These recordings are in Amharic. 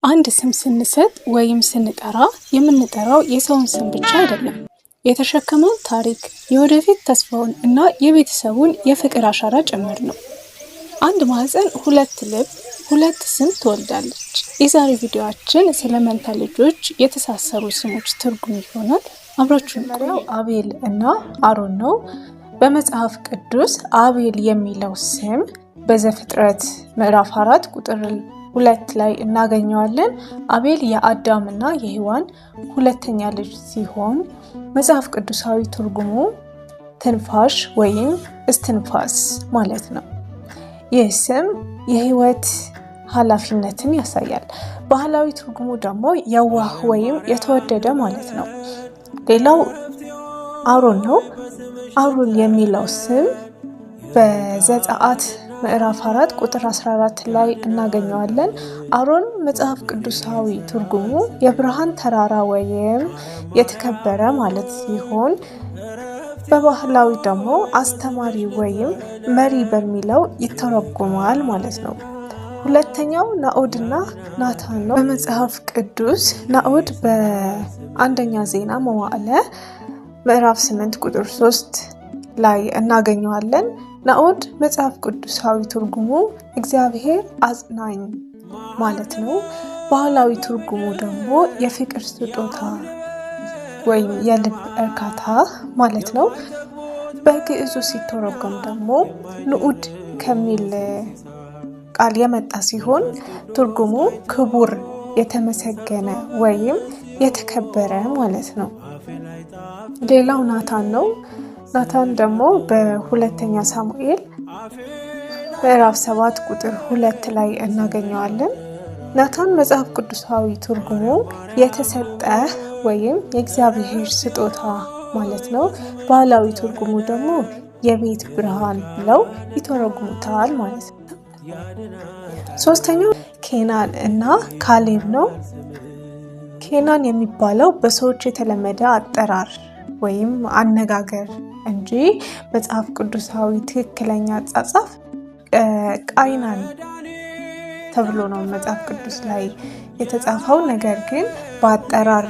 አንድ ስም ስንሰጥ ወይም ስንጠራ የምንጠራው የሰውን ስም ብቻ አይደለም። የተሸከመውን ታሪክ፣ የወደፊት ተስፋውን እና የቤተሰቡን የፍቅር አሻራ ጭምር ነው። አንድ ማህፀን ሁለት ልብ ሁለት ስም ትወልዳለች። የዛሬ ቪዲዮአችን ስለ መንታ ልጆች የተሳሰሩ ስሞች ትርጉም ይሆናል። አብራችሁን ቆዩ። አቤል እና አሮን ነው። በመጽሐፍ ቅዱስ አቤል የሚለው ስም በዘፍጥረት ምዕራፍ 4 ቁጥር 2 ላይ እናገኘዋለን። አቤል የአዳም እና የሔዋን ሁለተኛ ልጅ ሲሆን መጽሐፍ ቅዱሳዊ ትርጉሙ ትንፋሽ ወይም እስትንፋስ ማለት ነው። ይህ ስም የህይወት ኃላፊነትን ያሳያል። ባህላዊ ትርጉሙ ደግሞ የዋህ ወይም የተወደደ ማለት ነው። ሌላው አሮን ነው። አሮን የሚለው ስም በዘጸአት ምዕራፍ 4 ቁጥር 14 ላይ እናገኘዋለን። አሮን መጽሐፍ ቅዱሳዊ ትርጉሙ የብርሃን ተራራ ወይም የተከበረ ማለት ሲሆን በባህላዊ ደግሞ አስተማሪ ወይም መሪ በሚለው ይተረጎማል ማለት ነው። ሁለተኛው ናኦድና ናታን ነው። በመጽሐፍ ቅዱስ ናኦድ በአንደኛ ዜና መዋዕለ ምዕራፍ 8 ቁጥር 3 ላይ እናገኘዋለን። ናኦድ መጽሐፍ ቅዱሳዊ ትርጉሙ እግዚአብሔር አጽናኝ ማለት ነው። ባህላዊ ትርጉሙ ደግሞ የፍቅር ስጦታ ወይም የልብ እርካታ ማለት ነው። በግዕዙ ሲተረጎም ደግሞ ንዑድ ከሚል ቃል የመጣ ሲሆን ትርጉሙ ክቡር፣ የተመሰገነ ወይም የተከበረ ማለት ነው። ሌላው ናታን ነው። ናታን ደግሞ በሁለተኛ ሳሙኤል ምዕራፍ 7 ቁጥር 2 ላይ እናገኘዋለን። ናታን መጽሐፍ ቅዱሳዊ ትርጉሙ የተሰጠ ወይም የእግዚአብሔር ስጦታ ማለት ነው። ባህላዊ ትርጉሙ ደግሞ የቤት ብርሃን ብለው ይተረጉሙታል ማለት ነው። ሶስተኛው ኬናን እና ካሌብ ነው። ኬናን የሚባለው በሰዎች የተለመደ አጠራር ወይም አነጋገር እንጂ መጽሐፍ ቅዱሳዊ ትክክለኛ አጻጻፍ ቃይናን ተብሎ ነው መጽሐፍ ቅዱስ ላይ የተጻፈው። ነገር ግን በአጠራር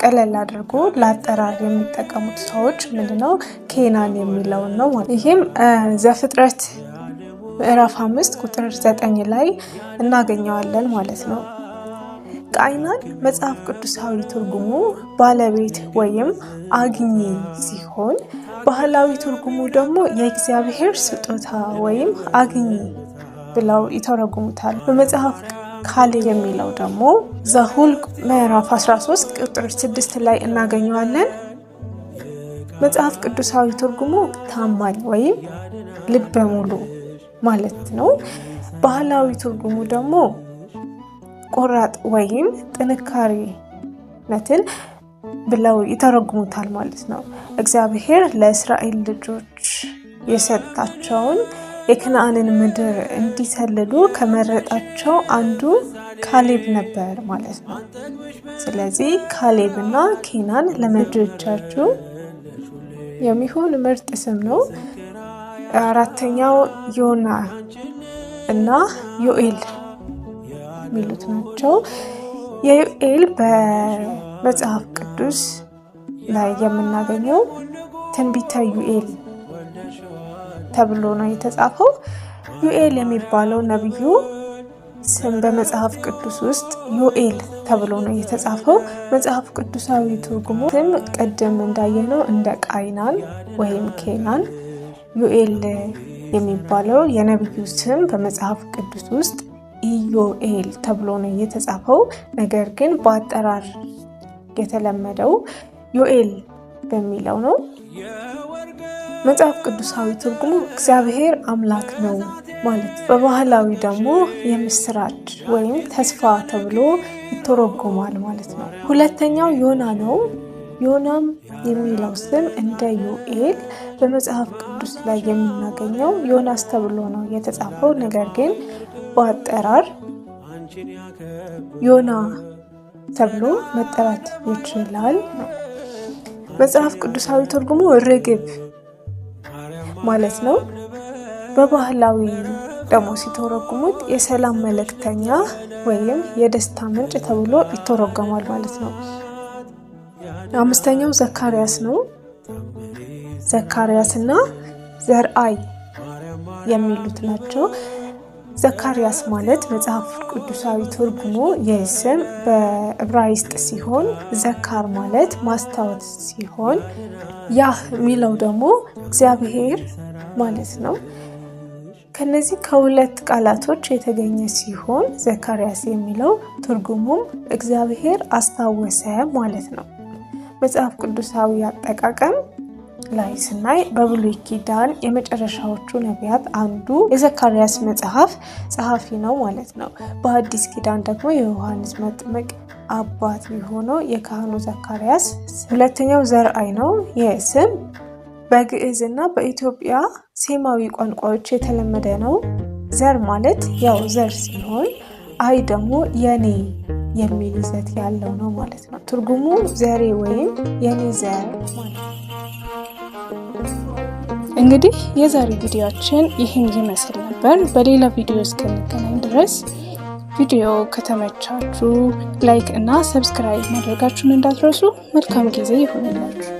ቀለል አድርጎ ለአጠራር የሚጠቀሙት ሰዎች ምንድነው ኬናን የሚለውን ነው። ይህም ዘፍጥረት ምዕራፍ 5 ቁጥር 9 ላይ እናገኘዋለን ማለት ነው። ቃይናን መጽሐፍ ቅዱሳዊ ትርጉሙ ባለቤት ወይም አግኚ ሲሆን ባህላዊ ትርጉሙ ደግሞ የእግዚአብሔር ስጦታ ወይም አግኚ ብለው ይተረጉሙታል። በመጽሐፍ ካሌብ የሚለው ደግሞ ዘኍልቍ ምዕራፍ 13 ቁጥር 6 ላይ እናገኘዋለን። መጽሐፍ ቅዱሳዊ ትርጉሙ ታማኝ ወይም ልበ ሙሉ ማለት ነው። ባህላዊ ትርጉሙ ደግሞ ቆራጥ ወይም ጥንካሬነትን ብለው ይተረጉሙታል ማለት ነው። እግዚአብሔር ለእስራኤል ልጆች የሰጣቸውን የከነዓንን ምድር እንዲሰልሉ ከመረጣቸው አንዱ ካሌብ ነበር ማለት ነው። ስለዚህ ካሌብና ኬናን ለልጆቻችሁ የሚሆን ምርጥ ስም ነው። አራተኛው ዮና እና ዮኤል የሚሉት ናቸው። የዮኤል በመጽሐፍ ቅዱስ ላይ የምናገኘው ትንቢተ ዮኤል ተብሎ ነው የተጻፈው። ዮኤል የሚባለው ነብዩ ስም በመጽሐፍ ቅዱስ ውስጥ ዮኤል ተብሎ ነው የተጻፈው። መጽሐፍ ቅዱሳዊ ትርጉሙ ስም ቀደም እንዳየነው እንደ ቃይናን ወይም ኬናን፣ ዮኤል የሚባለው የነብዩ ስም በመጽሐፍ ቅዱስ ውስጥ ኢዮኤል ተብሎ ነው የተጻፈው። ነገር ግን በአጠራር የተለመደው ዮኤል በሚለው ነው። መጽሐፍ ቅዱሳዊ ትርጉሙ እግዚአብሔር አምላክ ነው ማለት። በባህላዊ ደግሞ የምስራች ወይም ተስፋ ተብሎ ይተረጎማል ማለት ነው። ሁለተኛው ዮና ነው። ዮናም የሚለው ስም እንደ ዮኤል በመጽሐፍ ቅዱስ ላይ የምናገኘው ዮናስ ተብሎ ነው የተጻፈው። ነገር ግን በአጠራር ዮና ተብሎ መጠራት ይችላል። መጽሐፍ ቅዱሳዊ ትርጉሙ ርግብ ማለት ነው። በባህላዊ ደግሞ ሲተረጉሙት የሰላም መልእክተኛ ወይም የደስታ ምንጭ ተብሎ ይተረጎማል ማለት ነው። አምስተኛው ዘካርያስ ነው። ዘካርያስና ዘርአይ የሚሉት ናቸው። ዘካርያስ ማለት መጽሐፍ ቅዱሳዊ ትርጉሙ የስም በዕብራይስጥ ሲሆን ዘካር ማለት ማስታወስ ሲሆን ያህ የሚለው ደግሞ እግዚአብሔር ማለት ነው። ከነዚህ ከሁለት ቃላቶች የተገኘ ሲሆን ዘካርያስ የሚለው ትርጉሙም እግዚአብሔር አስታወሰ ማለት ነው። መጽሐፍ ቅዱሳዊ አጠቃቀም ላይ ስናይ በብሉይ ኪዳን የመጨረሻዎቹ ነቢያት አንዱ የዘካርያስ መጽሐፍ ጸሐፊ ነው ማለት ነው። በአዲስ ኪዳን ደግሞ የዮሐንስ መጥምቅ አባት የሆነው የካህኑ ዘካርያስ ሁለተኛው ዘርአይ ነው። ይህ ስም በግዕዝና በኢትዮጵያ ሴማዊ ቋንቋዎች የተለመደ ነው። ዘር ማለት ያው ዘር ሲሆን አይ ደግሞ የኔ የሚል ይዘት ያለው ነው ማለት ነው። ትርጉሙ ዘሬ ወይም የኔ ዘር ማለት ነው። እንግዲህ የዛሬ ቪዲዮአችን ይህን ይመስል ነበር። በሌላ ቪዲዮ እስከምንገናኝ ድረስ ቪዲዮ ከተመቻችሁ ላይክ እና ሰብስክራይብ ማድረጋችሁን እንዳትረሱ። መልካም ጊዜ ይሁንላችሁ።